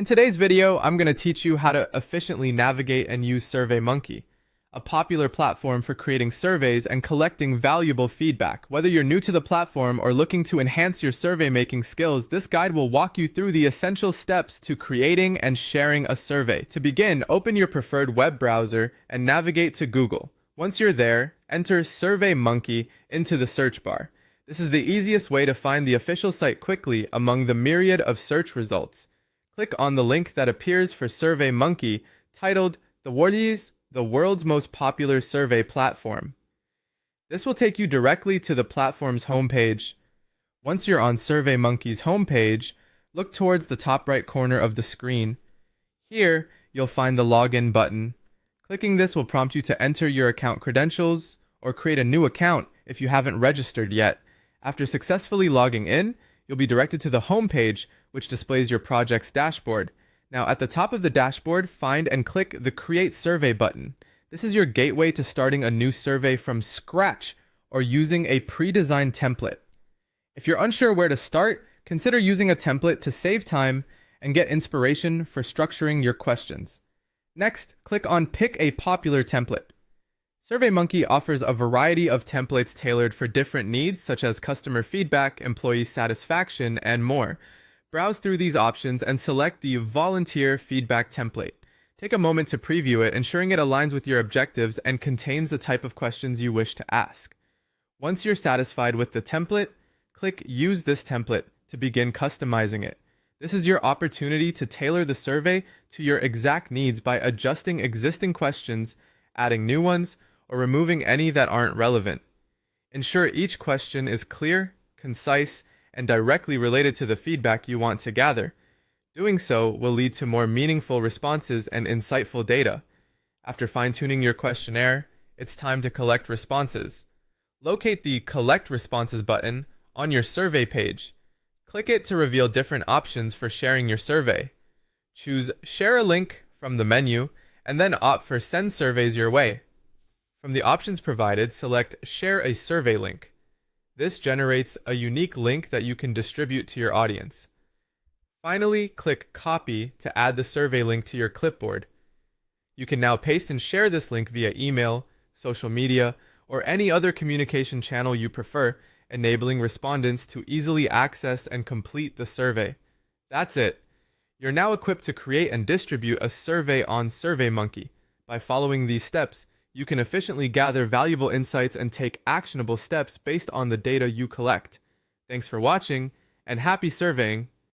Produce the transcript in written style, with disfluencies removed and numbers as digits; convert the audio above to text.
In today's video, I'm going to teach you how to efficiently navigate and use Surveymonkey, a popular platform for creating surveys and collecting valuable feedback. Whether you're new to the platform or looking to enhance your survey making skills, this guide will walk you through the essential steps to creating and sharing a survey. To begin, open your preferred web browser and navigate to Google. Once you're there, enter Surveymonkey into the search bar. This is the easiest way to find the official site quickly among the myriad of search results. Click on the link that appears for Surveymonkey titled The World's Most Popular Survey Platform. This will take you directly to the platform's homepage. Once you're on Surveymonkey's homepage, look towards the top right corner of the screen. Here, you'll find the Login button. Clicking this will prompt you to enter your account credentials or create a new account if you haven't registered yet. After successfully logging in, you'll be directed to the home page, which displays your project's dashboard. Now, at the top of the dashboard, find and click the Create Survey button. This is your gateway to starting a new survey from scratch or using a pre-designed template. If you're unsure where to start, consider using a template to save time and get inspiration for structuring your questions. Next, click on Pick a Popular Template. Surveymonkey offers a variety of templates tailored for different needs, such as customer feedback, employee satisfaction, and more. Browse through these options and select the Volunteer Feedback template. Take a moment to preview it, ensuring it aligns with your objectives and contains the type of questions you wish to ask. Once you're satisfied with the template, click Use this template to begin customizing it. This is your opportunity to tailor the survey to your exact needs by adjusting existing questions, adding new ones, or removing any that aren't relevant. Ensure each question is clear, concise, and directly related to the feedback you want to gather. Doing so will lead to more meaningful responses and insightful data. After fine-tuning your questionnaire, it's time to collect responses. Locate the Collect Responses button on your survey page. Click it to reveal different options for sharing your survey. Choose Share a Link from the menu, and then opt for Send Surveys Your Way. From the options provided, select Share a Survey Link. This generates a unique link that you can distribute to your audience. Finally, click Copy to add the survey link to your clipboard. You can now paste and share this link via email, social media, or any other communication channel you prefer, enabling respondents to easily access and complete the survey. That's it. You're now equipped to create and distribute a survey on Surveymonkey. By following these steps, you can efficiently gather valuable insights and take actionable steps based on the data you collect. Thanks for watching, and happy surveying!